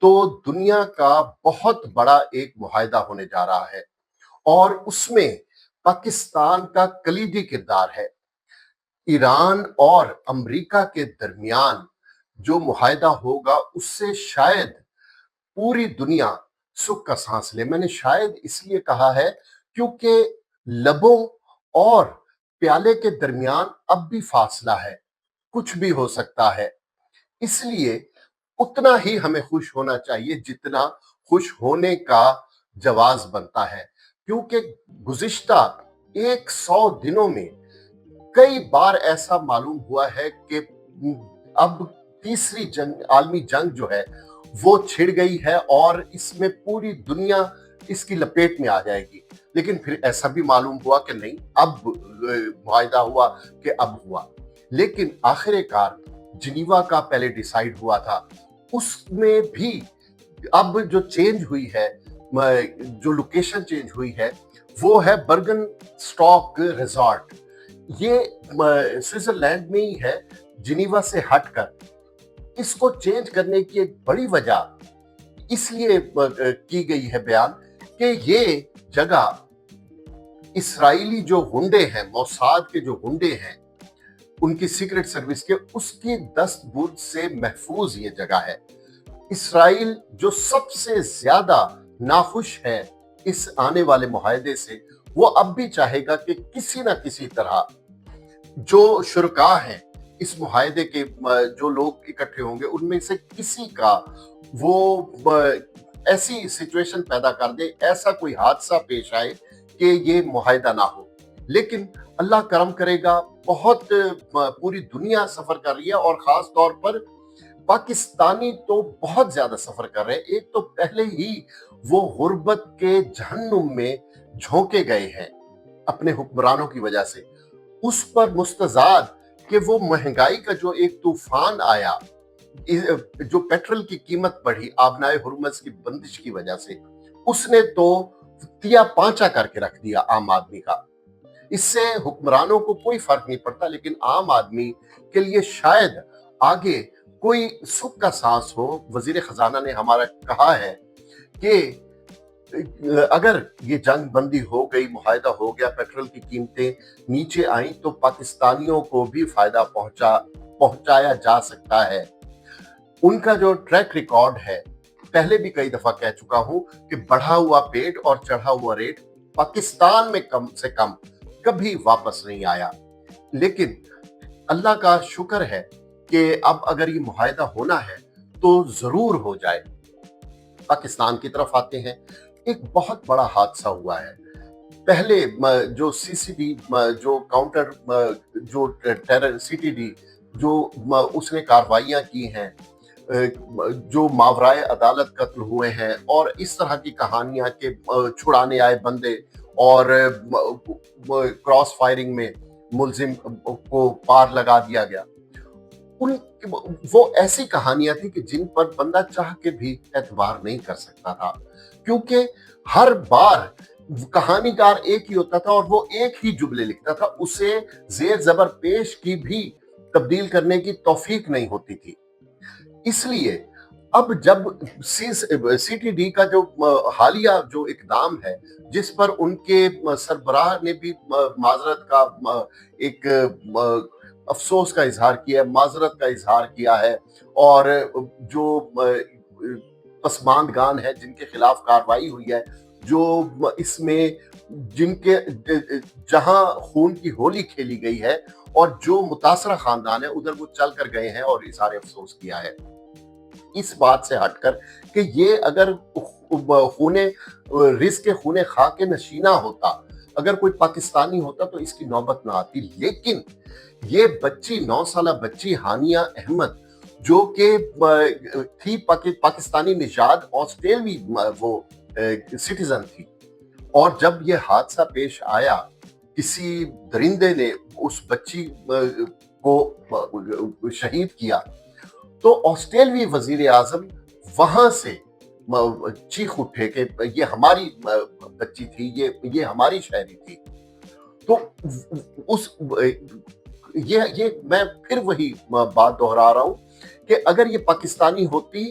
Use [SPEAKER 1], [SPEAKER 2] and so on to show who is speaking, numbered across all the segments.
[SPEAKER 1] تو دنیا کا بہت بڑا ایک معاہدہ ہونے جا رہا ہے اور اس میں پاکستان کا کلیدی کردار ہے۔ ایران اور امریکہ کے درمیان جو معاہدہ ہوگا اس سے شاید پوری دنیا سکھ کا سانس لے۔ میں نے شاید اس لیے کہا ہے کیونکہ لبوں اور پیالے کے درمیان اب بھی فاصلہ ہے، کچھ بھی ہو سکتا ہے۔ اس لیے اتنا ہی ہمیں خوش ہونا چاہیے جتنا خوش ہونے کا جواز بنتا ہے، کیونکہ گزشتہ 100 دنوں میں کئی بار ایسا معلوم ہوا ہے کہ اب تیسری عالمی جنگ جو ہے وہ چھڑ گئی ہے اور اس میں پوری دنیا اس کی لپیٹ میں آ جائے گی۔ لیکن پھر ایسا بھی معلوم ہوا کہ نہیں، اب معاہدہ ہوا کہ اب ہوا۔ لیکن آخر کار جنیوا کا پہلے ڈیسائیڈ ہوا تھا، اس میں بھی اب جو چینج ہوئی ہے، جو لوکیشن چینج ہوئی ہے وہ ہے برگن اسٹاک ریزارٹ۔ یہ سوئٹزرلینڈ میں ہی ہے، جنیوا سے ہٹ کر۔ اس کو چینج کرنے کی ایک بڑی وجہ اس لیے کی گئی ہے بیان کہ یہ جگہ اسرائیلی جو گنڈے ہیں، موساد کے جو گنڈے ہیں، ان کی سیکرٹ سروس کے، اس کی دست برد سے محفوظ یہ جگہ ہے۔ اسرائیل جو سب سے زیادہ ناخوش ہے اس آنے والے معاہدے سے، وہ اب بھی چاہے گا کہ کسی نہ کسی طرح جو شرکاء ہیں اس معاہدے کے، جو لوگ اکٹھے ہوں گے، ان میں سے کسی کا وہ ایسی سچویشن پیدا کر دے، ایسا کوئی حادثہ پیش آئے کہ یہ معاہدہ نہ ہو۔ لیکن اللہ کرم کرے گا، بہت پوری دنیا سفر کر رہی ہے اور خاص طور پر پاکستانی تو بہت زیادہ سفر کر رہے ہیں۔ ایک تو پہلے ہی وہ غربت کے جہنم میں جھونکے گئے ہیں اپنے حکمرانوں کی وجہ سے، اس پر مستزاد کہ وہ مہنگائی کا جو ایک طوفان آیا، جو پیٹرول کی قیمت بڑھی آبنائے ہرمز کی بندش کی وجہ سے، اس نے تو تیا پانچا کر کے رکھ دیا عام آدمی کا۔ اس سے حکمرانوں کو کوئی فرق نہیں پڑتا، لیکن عام آدمی کے لیے شاید آگے کوئی سکھ کا سانس ہو۔ وزیر خزانہ نے ہمارا کہا ہے کہ اگر یہ جنگ بندی ہو گئی، معاہدہ ہو گیا، پیٹرول کی قیمتیں نیچے آئیں تو پاکستانیوں کو بھی فائدہ پہنچایا جا سکتا ہے۔ ان کا جو ٹریک ریکارڈ ہے، پہلے بھی کئی دفعہ کہہ چکا ہوں کہ بڑھا ہوا پیٹ اور چڑھا ہوا ریٹ پاکستان میں کم سے کم کبھی واپس نہیں آیا۔ لیکن اللہ کا شکر ہے کہ اب اگر یہ معاہدہ ہونا ہے تو ضرور ہو جائے۔ پاکستان کی طرف آتے ہیں، ایک بہت بڑا حادثہ ہوا ہے۔ پہلے جو سی سی ڈی، جو کاؤنٹر، جو ٹیرر سی ٹی ڈی، جو اس نے کاروائیاں کی ہیں، جو ماورائے عدالت قتل ہوئے ہیں اور اس طرح کی کہانیاں کہ چھڑانے آئے بندے اور کراس فائرنگ میں ملزم کو پار لگا دیا گیا، وہ ایسی کہانیاں تھیں کہ جن پر بندہ چاہ کے بھی اعتبار نہیں کر سکتا تھا، کیونکہ ہر بار کہانی کار ایک ہی ہوتا تھا اور وہ ایک ہی جملے لکھتا تھا، اسے زیر زبر پیش کی بھی تبدیل کرنے کی توفیق نہیں ہوتی تھی۔ اس لیے اب جب سی ٹی ڈی کا جو حالیہ جو اقدام ہے، جس پر ان کے سربراہ نے بھی معذرت کا ایک افسوس کا اظہار کیا ہے، معذرت کا اظہار کیا ہے، اور جو پسماندگان ہیں جن کے خلاف کارروائی ہوئی ہے، جو اس میں جن کے جہاں خون کی ہولی کھیلی گئی ہے اور جو متاثرہ خاندان ہے ادھر وہ چل کر گئے ہیں اور اظہار افسوس کیا ہے۔ اس بات سے ہٹ کر کہ یہ اگر رزق خون خاک نشینہ ہوتا، اگر کوئی پاکستانی ہوتا تو اس کی نوبت نہ آتی۔ لیکن یہ بچی، 9 سالہ بچی ہانیہ احمد، جو کہ تھی پاکستانی نژاد، آسٹریلوی وہ سٹیزن تھی، اور جب یہ حادثہ پیش آیا، کسی درندے نے اس بچی کو شہید کیا، تو آسٹریلوی وزیر اعظم وہاں سے چیخ اٹھے کہ یہ ہماری بچی تھی، یہ ہماری شہری تھی۔ تو یہ میں پھر وہی بات دہرا رہا ہوں کہ اگر یہ پاکستانی ہوتی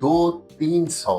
[SPEAKER 1] 200-300